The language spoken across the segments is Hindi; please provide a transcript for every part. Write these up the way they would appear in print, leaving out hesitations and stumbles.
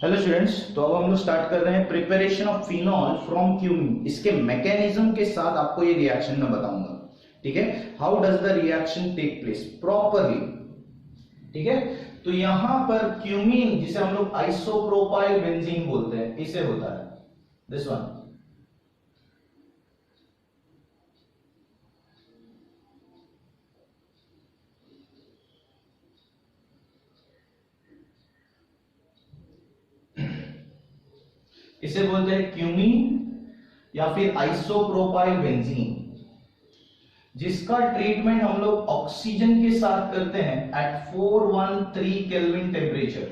हेलो स्टूडेंट्स, तो अब हम लोग स्टार्ट कर रहे हैं preparation of phenol from cumene. इसके मैकेनिज्म के साथ आपको ये रिएक्शन मैं बताऊंगा। ठीक है, how does the reaction take place properly. ठीक है, तो यहां पर क्यूमीन जिसे हम लोग आइसोप्रोपाइल बेंजीन बोलते हैं, इसे होता है दिस वन। इसे बोलते हैं क्यूमीन या फिर आइसोप्रोपाइल बेंजीन, जिसका ट्रीटमेंट हम लोग ऑक्सीजन के साथ करते हैं एट 413 केल्विन टेम्परेचर।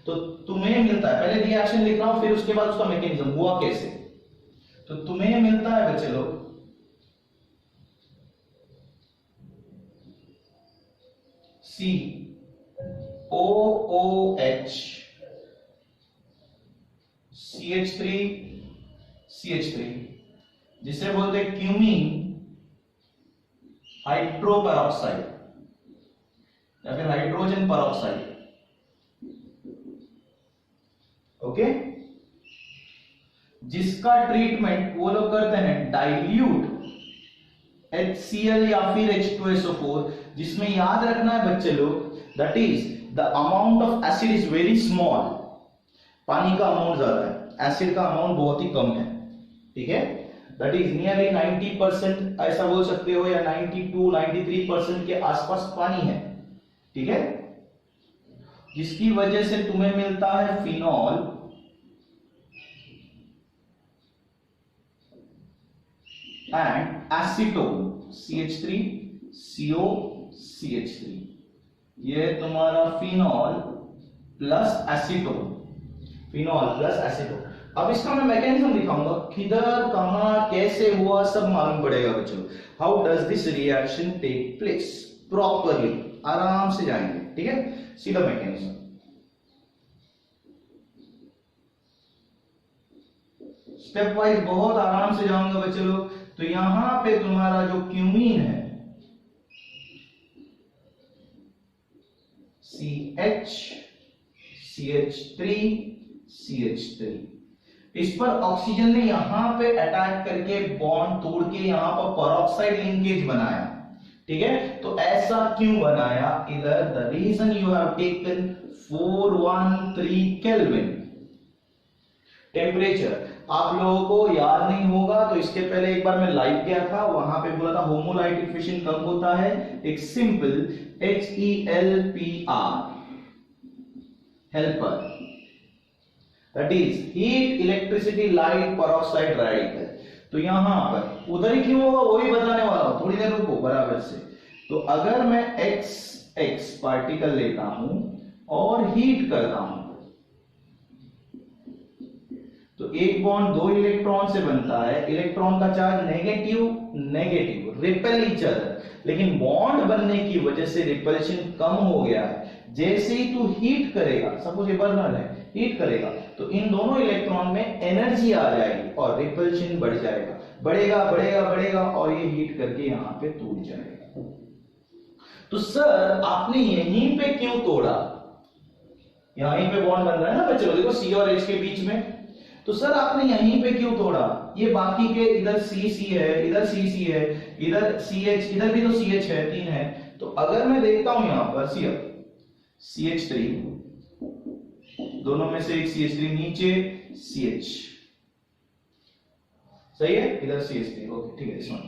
तो तुम्हें मिलता है, पहले रिएक्शन लिख रहा हूं फिर उसके बाद उसका मैकेनिज्म हुआ कैसे। तो तुम्हें मिलता है बच्चे लोग COOH CH3 जिसे बोलते हैं क्यूमीन हाइड्रोपेरोक्साइड या फिर हाइड्रोजन पेरोक्साइड। ओके, जिसका ट्रीटमेंट वो लोग करते हैं डाइल्यूट HCl या फिर H2SO4, जिसमें याद रखना है बच्चे लोग that is the amount of acid is very small. पानी का अमाउंट ज्यादा है, एसिड का अमाउंट बहुत ही कम है। ठीक है, दैट इज नियरली 90% ऐसा बोल सकते हो, या 92-93% के आसपास पानी है। ठीक है, जिसकी वजह से तुम्हें मिलता है फिनॉल एंड एसीटोन CH3COCH3। ये तुम्हारा phenol plus acetone, phenol plus acetone. अब इसका मैं मैकेनिज्म दिखाऊंगा, किधर कहां कैसे हुआ सब मालूम पड़ेगा बच्चों। How does this reaction take place properly, आराम से जाएंगे। ठीक है, सीधा मैकेनिज्म। स्टेप वाइज बहुत आराम से जाऊंगा बच्चे लोग। तो यहां पे तुम्हारा जो क्यूमीन है CH3 इस पर ऑक्सीजन ने यहां पे अटैक करके बॉन्ड तोड़ के यहां पर पेरोक्साइड लिंकेज बनाया। ठीक है, तो ऐसा क्यों बनाया, इधर the reason you have taken 413 kelvin temperature. आप लोगों को याद नहीं होगा तो इसके पहले एक बार मैं लाइव गया था, वहां पे बोला था होमोलाइटिक फिशन कब होता है, एक simple HELPR helper, that is heat electricity light peroxide radical. तो यहां पर उधर ही क्यों होगा वही बताने वाला हूं, थोड़ी देर रुको बराबर से। तो अगर मैं XX पार्टिकल लेता हूं और हीट करता हूं तो एक बॉन्ड 2 इलेक्ट्रॉन से बनता है, इलेक्ट्रॉन का charge negative repel each other, लेकिन बॉन्ड बनने की वजह से रिपल्शन कम हो गया है। जैसे ही तू हीट करेगा, सपोज ये बर्नर है, हीट करेगा तो इन दोनों इलेक्ट्रॉन में एनर्जी आ जाएगी और रिपल्शन बढ़ जाएगा, बढ़ेगा और ये हीट करके यहां पे टूट जाएगा। तो सर आपने यहीं पे क्यों तोड़ा, यहीं पे बॉन्ड बन रहा है ना बच्चों, देखो C और H के बीच में। तो सर आपने यहीं पे क्यों तोड़ा, ये बाकी के इधर CC है, इधर CC है, इधर CH, इधर भी तो CH है, 3 है। तो अगर मैं देखता हूं यहां पर CH3, दोनों में से एक CH3, नीचे CH, सही है, इधर CH3। ओके ठीक है, इसमें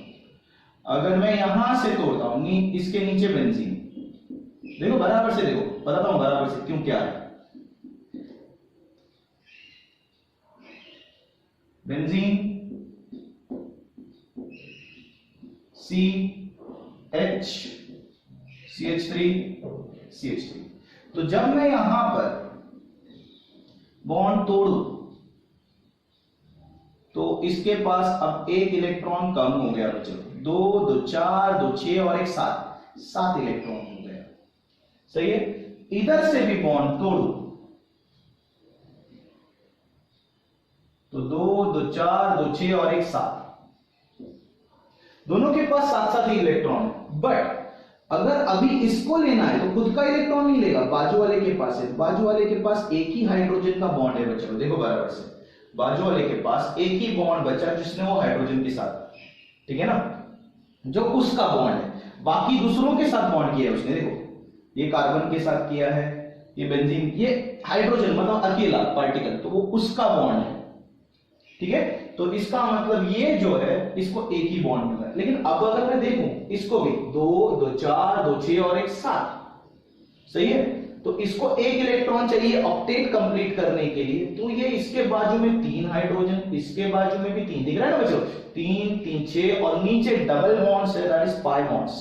अगर मैं यहां से तोड़ता हूं इसके नीचे बेंजीन, देखो बराबर से, देखो बताता हूं बराबर से क्यों क्या है। बेंजीन CH3 तो जब मैं यहां पर बॉन्ड तोड़ू तो इसके पास अब एक इलेक्ट्रॉन कम हो गया बच्चों, 2 2 4 2 6 और एक 7 इलेक्ट्रॉन हो गया। सही है, इधर से भी बॉन्ड तोड़ू तो 2 2 4 2 6 और एक 7, दोनों के पास 7 इलेक्ट्रॉन है। बट अगर अभी इसको लेना है तो खुद का इलेक्ट्रॉन नहीं लेगा, बाजू वाले के पास है, बाजू वाले के पास एक ही हाइड्रोजन का बॉन्ड है बच्चों, देखो बराबर से, बाजू वाले के पास एक ही बॉन्ड बचा जिसने वो हाइड्रोजन के साथ, ठीक है ना, जो उसका बॉन्ड है, बाकी दूसरों के साथ बॉन्ड किया है उसने, देखो ये कार्बन के साथ किया है, ये बेंजीन, ये हाइड्रोजन मतलब अकेला पार्टिकल, तो वो उसका बॉन्ड है, ठीक है। तो इसका मतलब ये जो है इसको एक ही बॉन्ड मिला है। लेकिन अब अगर मैं देखूं इसको भी 2 2 4 2 6 और 1 7, सही है, तो इसको एक इलेक्ट्रॉन चाहिए ऑक्टेट कंप्लीट करने के लिए, तो ये इसके बाजू में 3 हाइड्रोजन, इसके बाजू में भी 3 दिख रहा है ना बच्चों, 3 3 6 और नीचे डबल बॉन्ड्स है, that is pi bonds,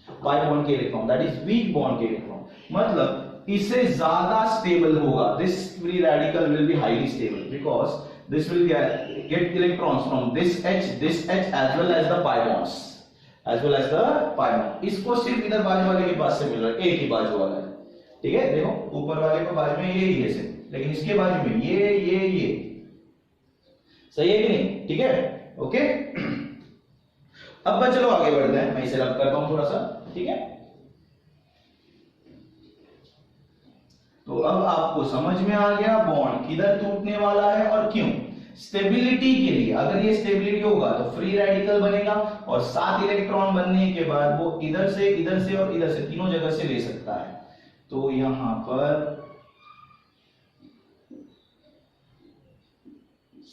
pi bond के electron, that is weak bond के इलेक्ट्रॉन, मतलब इससे ज्यादा स्टेबल होगा, this free radical will be highly stable because this will get electrons from this H as well as the pi bonds, as well as the pi bond। इसको सिर्फ इधर बाजू वाले के पास से मिल रहा है, एक ही बाजू वाला है, ठीक है, देखो ऊपर वाले को बाजू में ये से, लेकिन इसके बाजू में ये सही है कि नहीं, ठीक है, ओके। अब चलो आगे बढ़ते हैं, मैं इसे रब करता हूं थोड़ा सा, ठीक है। तो अब आपको समझ में आ गया बॉन्ड किधर टूटने वाला है और क्यों, स्टेबिलिटी के लिए, अगर ये स्टेबिलिटी होगा तो फ्री रेडिकल बनेगा और 7 इलेक्ट्रॉन बनने के बाद वो इधर से और इधर से तीनों जगह से ले सकता है। तो यहां पर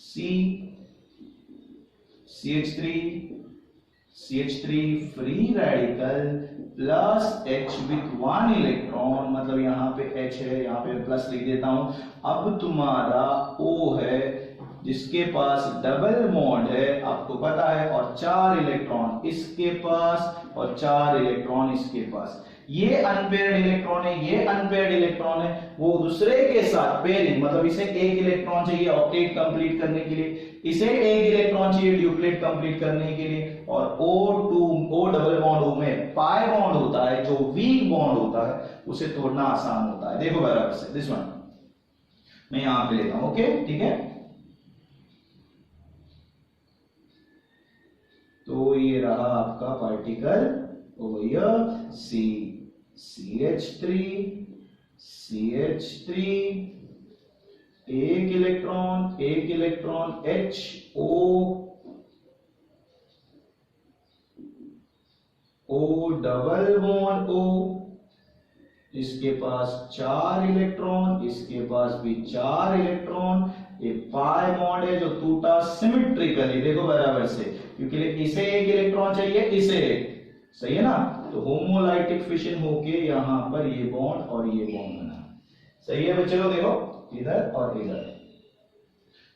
CH3 free radical plus H with 1 electron, मतलब यहां पे H है, यहां पे प्लस लिख देता हूं। अब तुम्हारा O है जिसके पास डबल बॉन्ड है, आपको पता है, और 4 इलेक्ट्रॉन इसके पास और 4 इलेक्ट्रॉन इसके पास, ये अनपेयर्ड इलेक्ट्रॉन है, ये अनपेयर्ड इलेक्ट्रॉन है, वो दूसरे के साथ पेयरिंग, मतलब इसे एक इलेक्ट्रॉन चाहिए ऑक्टेट कंप्लीट करने के लिए, इसे एक इलेक्ट्रॉन चाहिए ड्यूप्लेट कंप्लीट करने के लिए, और O डबल बॉन्ड O में पाई बॉन्ड होता है, जो वीक बॉन्ड होता है उसे तोड़ना आसान होता है, देखो बराबर से, दिस वन मैं यहां पे लेता हूं, ओके, ठीक है। तो ये रहा आपका पार्टिकल ओवर हियर, CH3 एक electron O double bond O, इसके पास 4 इलेक्ट्रॉन, इसके पास भी 4 इलेक्ट्रॉन, ये पाई बॉन्ड है जो टूटा सिमेट्रिकली, देखो बराबर से, क्योंकि इसे एक इलेक्ट्रॉन चाहिए, इसे एक, सही है ना, तो होमोलाइटिक फिशन होके यहां पर ये बॉन्ड और ये बॉन्ड बना, सही है बच्चों, देखो इधर और इधर,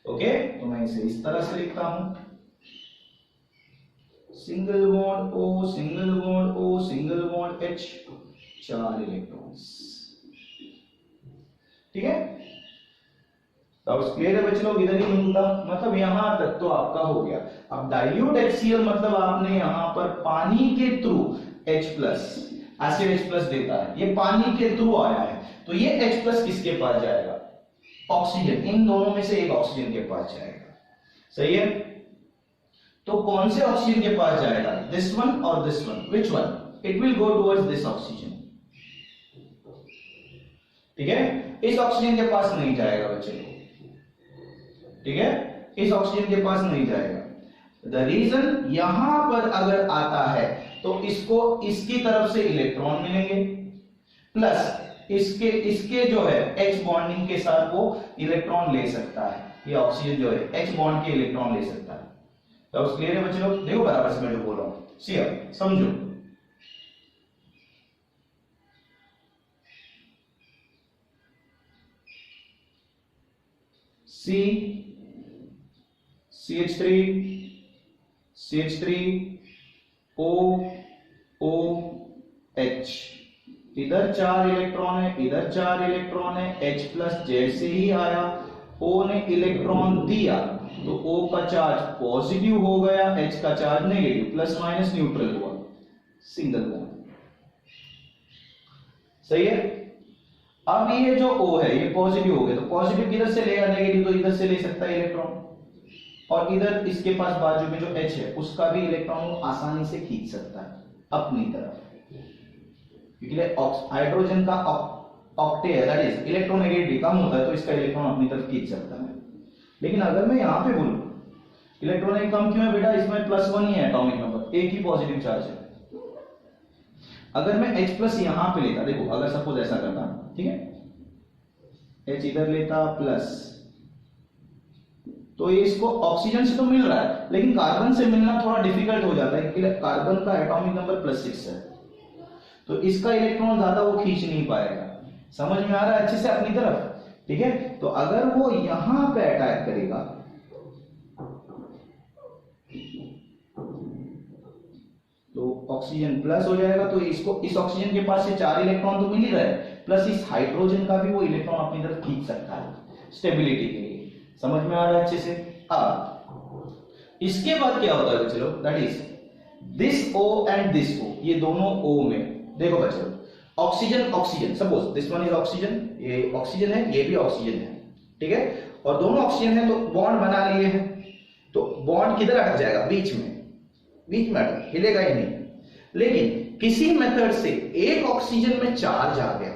ओके। तो मैं इसे इस तरह से लिखता हूं, single bond O single bond H, 4 electrons, ठीक है। क्लियर है बच्चे लोग, इधर ही मिलता, मतलब यहां तक तो आपका हो गया। अब डाइल्यूट HCl मतलब आपने यहां पर पानी के through H plus, acid H plus देता है, ये पानी के थ्रू आया है, तो ये H प्लस किसके पास जाएगा, ऑक्सीजन, इन दोनों में से एक ऑक्सीजन के पास जाएगा, सही है। तो कौन से ऑक्सीजन के पास जाएगा, दिस वन और this one, which one, it will go towards this oxygen, ठीक है, इस ऑक्सीजन के पास नहीं जाएगा बच्चे लोग, ठीक है, इस ऑक्सीजन के पास नहीं जाएगा। द रीजन, यहां पर अगर आता है तो इसको इसकी तरफ से इलेक्ट्रॉन मिलेंगे, प्लस इसके जो है H बॉन्डिंग के साथ वो इलेक्ट्रॉन ले सकता है, ये ऑक्सीजन जो है H बॉन्ड के इलेक्ट्रॉन ले सकता है। तो क्लियर है बच्चे लोग, देखो बराबर से मैं जो बोल रहा हूं, सी समझो, CH3 OH, इधर 4 इलेक्ट्रॉन है, इधर 4 इलेक्ट्रॉन है, H प्लस जैसे ही आया O ने इलेक्ट्रॉन दिया तो O का चार्ज पॉजिटिव हो गया, H का charge negative, plus minus neutral हुआ, सिंगल बॉन्ड, सही है। अब ये जो O है ये पॉजिटिव हो गया, तो पॉजिटिव किधर से लेगा, नेगेटिव तो इधर से ले सकता है इलेक्ट्रॉन, और इधर इसके पास बाजू में जो H है उसका भी इलेक्ट्रॉन आसानी से खींच सकता है अपनी तरफ, क्योंकि हाइड्रोजन का ऑक्टेट है, दैट इज इलेक्ट्रोनेगेटिविटी कम होता है, तो इसका इलेक्ट्रॉन अपनी तरफ खींच सकता है। लेकिन अगर मैं यहां पे बोलूं इलेक्ट्रॉनिक कम क्यों है बेटा, इसमें +1 ही है एटॉमिक नंबर, एक ही पॉजिटिव चार्ज है। अगर मैं H+ यहां पे लेता, देखो अगर सपोज ऐसा करता, ठीक है, H इधर लेता प्लस, तो ये इसको ऑक्सीजन से तो मिल रहा है, लेकिन कार्बन से मिलना थोड़ा डिफिकल्ट हो जाता है, क्योंकि कार्बन का एटॉमिक नंबर +6 है, तो इसका इलेक्ट्रॉन ज्यादा वो खींच नहीं पाएगा। समझ में आ रहा है अच्छे से अपनी तरफ, ठीक है। तो अगर वो यहां पे अटैक करेगा, तो ऑक्सीजन प्लस हो जाएगा, तो इसको इस ऑक्सीजन के पास से 4 इलेक्ट्रॉन तो मिल ही रहा है, प्लस इस हाइड्रोजन का भी वो इलेक्ट्रॉन अपनी तरफ खींच सकता है स्टेबिलिटी के लिए। समझ में आ रहा है अच्छे से। अब इसके बाद क्या होता है बच्चों, that is this O and this O, ये दोनों O में देखो बच्चों, oxygen oxygen, suppose this one is oxygen, ये ऑक्सीजन है, ये भी ऑक्सीजन है, ठीक है, और दोनों ऑक्सीजन है, तो बॉन्ड बना लिए हैं, तो बॉन्ड किधर अटक जाएगा, बीच में अटक, हिलेगा ही नहीं। लेकिन किसी मेथड से एक ऑक्सीजन में चार्ज आ गया,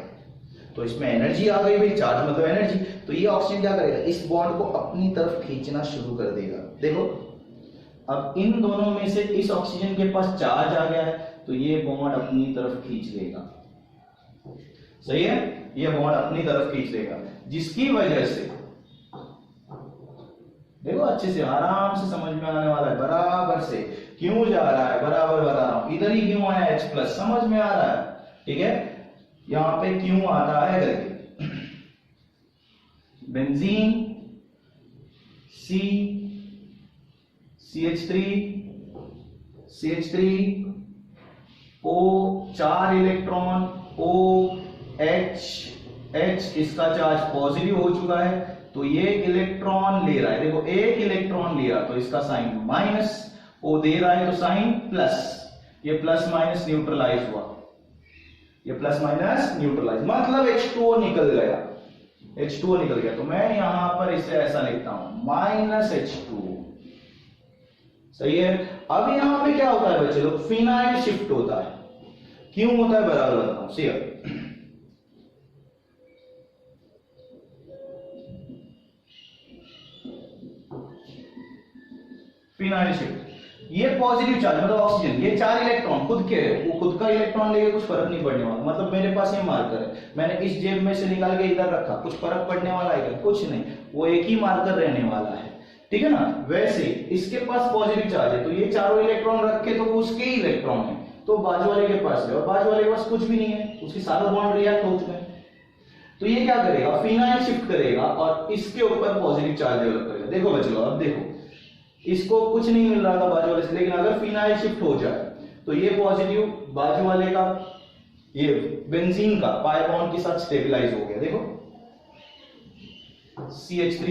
तो इसमें एनर्जी आ गई भाई, चार्ज मतलब एनर्जी, तो ये ऑक्सीजन क्या करेगा, इस बॉन्ड को अपनी तरफ खींचना शुरू कर देगा। देखो अब इन दोनों में से इस ऑक्सीजन के पास चार्ज आ गया है, तो ये बॉन्ड अपनी तरफ खींच लेगा, सही है, ये बॉन्ड अपनी तरफ खींच लेगा, जिसकी वजह से देखो अच्छे से आराम से समझ में आने वाला है, बराबर से क्यों जा रहा है, बराबर बता रहा हूं, इधर ही क्यों आया H+, समझ में आ रहा है, ठीक है, यहां पे क्यों आता है करके, benzene CH3 O 4 electron, OH इसका चार्ज पॉजिटिव हो चुका है, तो ये इलेक्ट्रॉन ले रहा है, देखो एक इलेक्ट्रॉन लिया तो इसका साइन माइनस, O दे रहा है तो साइन प्लस, ये प्लस माइनस न्यूट्रलाइज हुआ, ये प्लस माइनस न्यूट्रलाइज, मतलब H2O निकल गया, H2O निकल गया, तो मैं यहां पर इसे ऐसा लिखता हूं -H2O, सही है। अब यहां पे क्या होता है बच्चे लोग, फिनाइल शिफ्ट होता है, क्यों होता है बराबर बताता हूं, सी फिनाइल शिफ्ट, ये पॉजिटिव चार्ज मतलब ऑक्सीजन, ये 4 इलेक्ट्रॉन खुद के, वो खुद का इलेक्ट्रॉन लेके कुछ फर्क नहीं पड़ने वाला, मतलब मेरे पास ये मार्कर है, मैंने इस जेब में से निकाल के इधर रखा, कुछ फर्क पड़ने वाला है कुछ नहीं, वो एक ही मार्कर रहने वाला है, ठीक है ना। वैसे इसके पास पॉजिटिव चार्ज है, तो ये चारों इलेक्ट्रॉन रखे तो वो उसके ही इलेक्ट्रॉन है, तो बाजू वाले के पास है, और बाजू वाले के पास कुछ भी नहीं है, उसके सारे बॉन्ड रिएक्ट हो चुके हैं, तो ये क्या करेगा, फिनाइल शिफ्ट करेगा और इसके ऊपर पॉजिटिव चार्ज डेवलप करेगा। देखो बच्चों अब देखो, इसको कुछ नहीं मिल रहा था बाजू वाले से, लेकिन अगर फिनाइल शिफ्ट हो जाए तो ये पॉजिटिव बाजू वाले का, ये बेंजीन का पाई बॉन्ड के साथ स्टेबलाइज हो गया, देखो CH3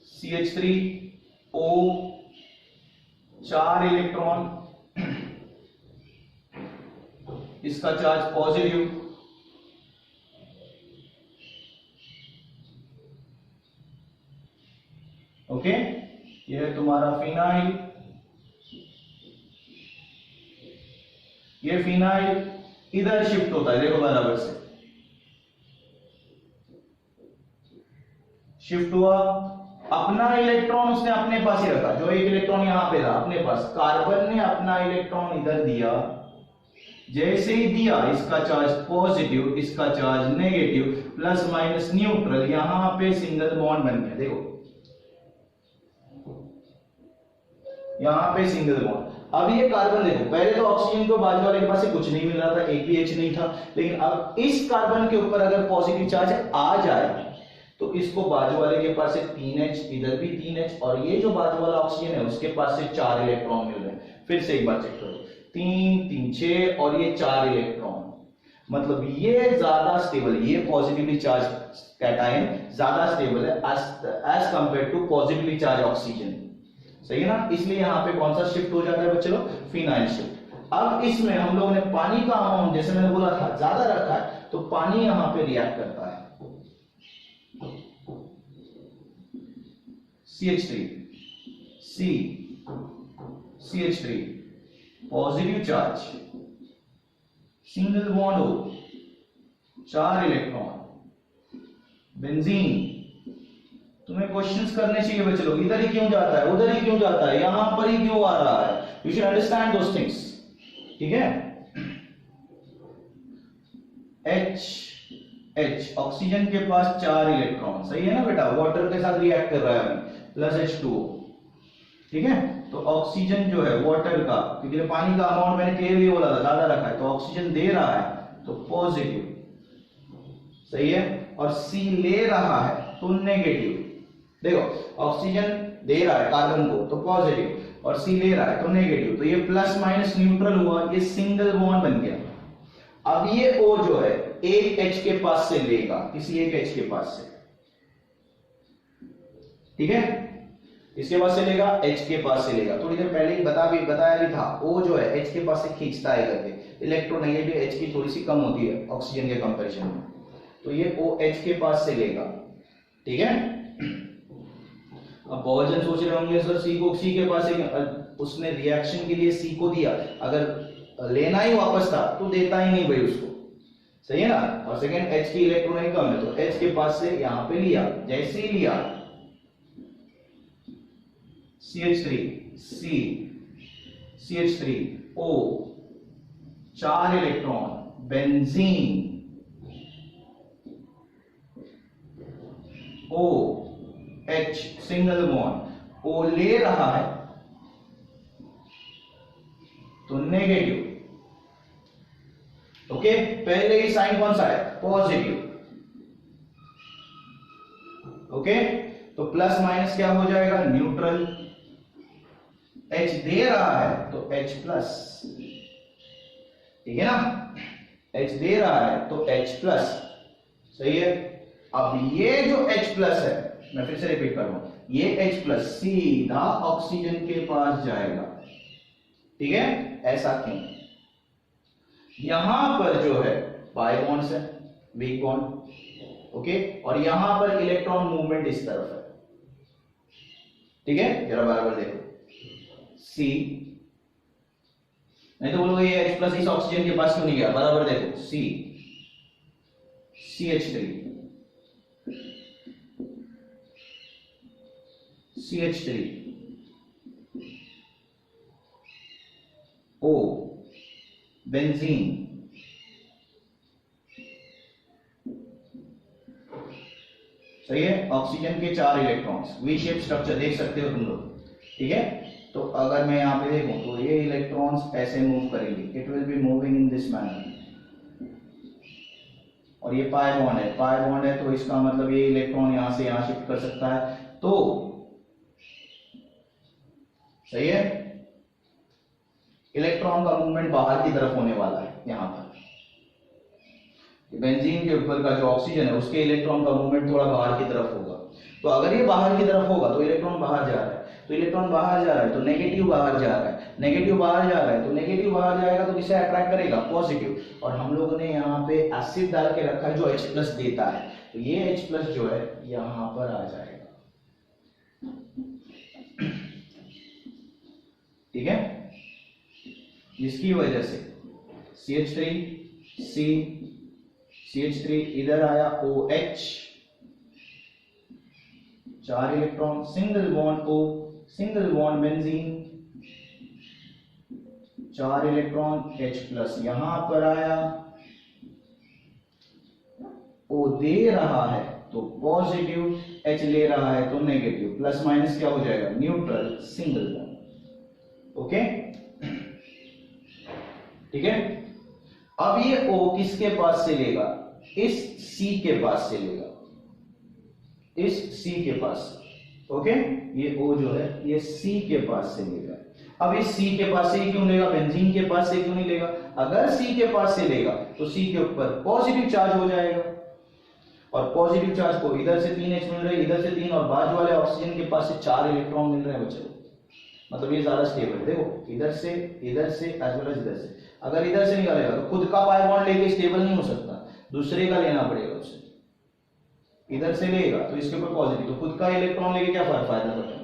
CH3 O 4 इलेक्ट्रॉन, इसका चार्ज पॉजिटिव, ओके, ये है तुम्हारा फिनाइल, ये फिनाइल इधर शिफ्ट होता है, देखो बराबर से शिफ्ट हुआ, अपना इलेक्ट्रॉन उसने अपने पास ही रखा, जो एक इलेक्ट्रॉन यहां पे था अपने पास, कार्बन ने अपना इलेक्ट्रॉन इधर दिया, जैसे ही दिया इसका चार्ज पॉजिटिव, इसका charge negative, plus minus neutral, यहां पे सिंगल बॉन्ड बन गया, देखो यहां पे सिंगल बॉन्ड। अब ये कार्बन देखो, पहले तो ऑक्सीजन को बाजू वाले के पास से कुछ नहीं मिल रहा था, एक भी H नहीं था, लेकिन अब इस कार्बन के ऊपर अगर पॉजिटिव चार्ज आ जाए तो इसको बाजू वाले के पास से 3H, इधर भी 3H, और ये जो बाजू वाला ऑक्सीजन है उसके पास से 4 इलेक्ट्रॉन मिल रहे हैं। फिर से एक बार चेक करो, 3 3 6 और ये 4 इलेक्ट्रॉन, मतलब ये ज्यादा स्टेबल, ये पॉजिटिवली चार्ज कैटायन ज्यादा स्टेबल है as compare to positively charge oxygen, सही है ना। इसलिए यहां पे कौन सा शिफ्ट हो जाता है बच्चों, फिनाइल शिफ्ट। अब इसमें हम लोगों ने पानी का अमाउंट, जैसे मैंने बोला था, ज्यादा रखा है, तो पानी यहां पे रिएक्ट करता है, CH3 CH3 positive charge, single bond O, 4 electron, benzene. तुम्हें क्वेश्चंस करने चाहिए बच्चे लोग, इधर ही क्यों जाता है, उधर ही क्यों जाता है, यहां पर ही क्यों आ रहा है, you should understand those things, ठीक है। H ऑक्सीजन के पास 4 इलेक्ट्रॉन, सही है ना बेटा, वाटर के साथ रिएक्ट कर रहा है प्लस H2O, ठीक है। तो ऑक्सीजन जो है वाटर का, क्योंकि पानी का अमाउंट मैंने क्लियरली बोला था ज्यादा रखा है, तो ऑक्सीजन दे रहा है तो पॉजिटिव, सही है, और C ले रहा है तो नेगेटिव। देखो ऑक्सीजन दे रहा है कार्बन को तो पॉजिटिव, और C ले रहा है तो नेगेटिव, तो ये प्लस माइनस न्यूट्रल हुआ, ये सिंगल बॉन्ड बन गया। अब ये O जो है एक H के पास से लेगा, किसी एक H के पास से, ठीक है, इसके पास से लेगा, H के पास से लेगा। थोड़ी देर पहले ही बताया भी था, O जो है H के पास से खींचता है करके, इलेक्ट्रोनेगेटिव H की थोड़ी सी कम होती है ऑक्सीजन के कंपैरिजन में, तो ये O H के पास से लेगा, ठीक है। अब बहुत जन सोच रहे होंगे सर C को C के पास से, उसने रिएक्शन के लिए C को दिया, अगर लेना ही वापस था तो देता ही नहीं भाई उसको, सही है ना। और सेकंड H की इलेक्ट्रॉन कम है तो H के पास से यहां पे लिया, जैसे ही लिया CH3 C CH3 O 4 electron, benzene O H single bond, O ले रहा है तो नेगेटिव, ओके। पहले ही साइन कौन सा है, पॉजिटिव, ओके। तो प्लस माइनस क्या हो जाएगा, न्यूट्रल। H दे रहा है तो H प्लस, ठीक है ना, H दे रहा है तो H प्लस, सही है। अब ये जो H प्लस है, मैं फिर से रिपीट कर रहा हूं, ये H प्लस सीधा ऑक्सीजन के पास जाएगा, ठीक है। ऐसा क्यों, यहां पर जो है पाई बॉन्ड्स है, वीक बॉन्ड, ओके, और यहां पर इलेक्ट्रॉन मूवमेंट इस तरफ है, ठीक है। जरा बराबर देखो, C, नहीं तो बोलोगे ये H प्लस इस ऑक्सीजन के पास क्यों नहीं गया, बराबर देखो, C CH3 CH3 O benzene, सही है। ऑक्सीजन के 4 इलेक्ट्रॉन्स, वी शेप स्ट्रक्चर देख सकते हो तुम लोग, ठीक है। तो अगर मैं यहां पे देखूं तो ये इलेक्ट्रॉन्स ऐसे मूव करेंगे, it will be moving in this manner, और ये पाई बॉन्ड है तो इसका मतलब ये इलेक्ट्रॉन यहां से यहां शिफ्ट कर सकता है, तो सही है, इलेक्ट्रॉन का मूवमेंट बाहर की तरफ होने वाला है। यहां पर बेंजीन के ऊपर का जो ऑक्सीजन है उसके इलेक्ट्रॉन का मूवमेंट थोड़ा बाहर की तरफ होगा, तो अगर ये बाहर की तरफ होगा तो इलेक्ट्रॉन बाहर जा रहा है, तो इलेक्ट्रॉन बाहर जा रहा है तो नेगेटिव बाहर जा रहा है, नेगेटिव बाहर जा रहा है तो नेगेटिव बाहर जाएगा तो किसे अट्रैक्ट करेगा, पॉजिटिव। और हम लोगों ने यहाँ पे एसिड डाल के रखा है जो H प्लस देता है, तो ये H प्लस जो है यहां पर आ जाएगा, ठीक है। जिसकी वजह से CH3 इधर आया, OH 4 electron, single bond O, single bond benzene 4 electron, H plus यहां पर आया, O दे रहा है तो पॉजिटिव, H ले रहा है तो नेगेटिव, प्लस माइनस क्या हो जाएगा, न्यूट्रल, सिंगल बॉन्ड, ओके, ठीक है। अब ये O किसके पास से लेगा, इस C के पास से लेगा, इस C के पास, ओके। ये O जो है ये C के पास से लेगा। अब इस C के पास से क्यों लेगा, बेंजीन के पास से क्यों नहीं लेगा, अगर C के पास से लेगा तो C के ऊपर पॉजिटिव चार्ज हो जाएगा, और पॉजिटिव चार्ज को इधर से 3H मिल रहे, इधर से 3, और बाजू वाले ऑक्सीजन के पास से 4 इलेक्ट्रॉन मिल रहे हैं बच्चों, मतलब ये ज्यादा स्टेबल है। देखो इधर से एज वेल एज इधर से, अगर इधर से निकालेगा तो खुद का पाई बॉन्ड लेके स्टेबल नहीं हो सकता, दूसरे का लेना पड़ेगा उसे। इधर से लेगा तो इसके ऊपर पॉजिटिव, तो खुद का इलेक्ट्रॉन लेके क्या फायदा पड़ेगा,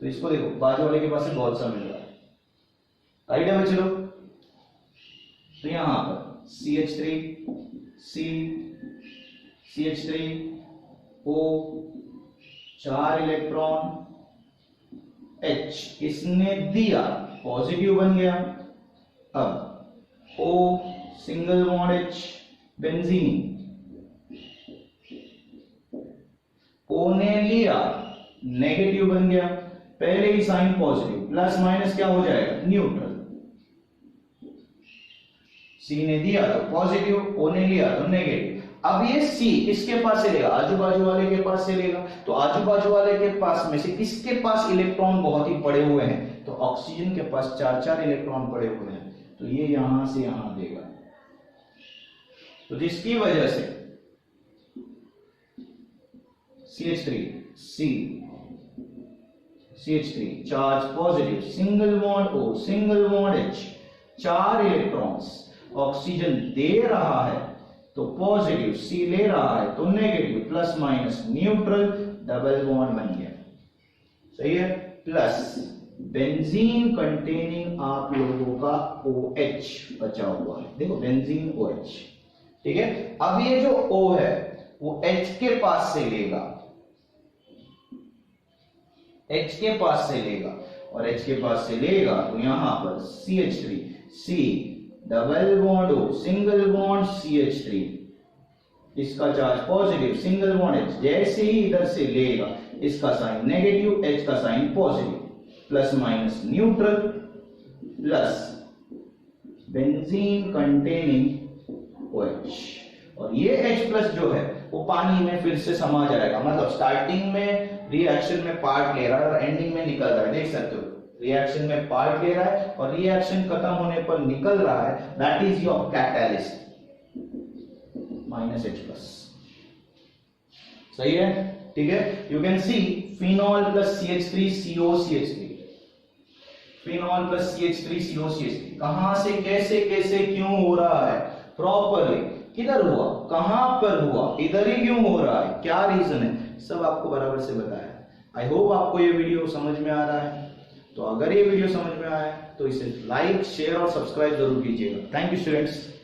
तो इसको देखो बाजू वाले के पास से बहुत सा मिल रहा है, राइट है बच्चों। तो यहां पर CH3 CH3 O 4 electron H इसने दिया, पॉजिटिव बन गया। अब O single bond H benzene, O ने लिया, नेगेटिव बन गया, पहले ही साइन पॉजिटिव, प्लस माइनस क्या हो जाएगा, न्यूट्रल। C ने दिया तो पॉजिटिव, O ने लिया तो नेगेटिव। अब ये C किसके पास से लेगा, आजू बाजू वाले के पास से लेगा। तो आजू बाजू वाले के पास में से किसके पास इलेक्ट्रॉन बहुत ही पड़े हुए हैं, तो ऑक्सीजन के पास 4 इलेक्ट्रॉन पड़े हुए हैं, तो ये यहां से यहां देगा। तो जिसकी वजह से CH3 charge positive, single bond O single bond H, 4 electrons oxygen दे रहा है तो पॉजिटिव, C ले रहा है तो negative, plus minus neutral, double bond बन गया। सही है। प्लस बेंजीन कंटेनिंग आप लोगों का OH बचा हुआ है, देखो बेंजीन OH, ठीक है। अब ये जो O है वो H के पास से लेगा, H के पास से लेगा, और H के पास से लेगा तो यहां पर CH3 C double bond O single bond CH3, इसका charge positive, single bond H, जैसे ही इधर से लेगा इसका साइन नेगेटिव, H का sign positive, plus minus neutral, plus benzene containing OH, और ये H प्लस जो है वो पानी में फिर से समा जाएगा। मतलब स्टार्टिंग में रिएक्शन में पार्ट ले रहा है और एंडिंग में निकल रहा है, देख सकते हो, रिएक्शन में पार्ट ले रहा है और रिएक्शन खत्म होने पर निकल रहा है, that is your catalyst -H plus. सही है, ठीक है। You can see phenol plus CH3 COCH3, phenol plus CH3 COCH3 कहां से कैसे कैसे क्यों हो रहा है, प्रॉपरली किधर हुआ, कहां पर हुआ, इधर ही क्यों हो रहा है, क्या रीजन है, सब आपको बराबर से बताया। आई होप आपको ये वीडियो समझ में आ रहा है। तो अगर ये वीडियो समझ में आया तो इसे लाइक, शेयर और सब्सक्राइब जरूर कीजिएगा। Thank you students.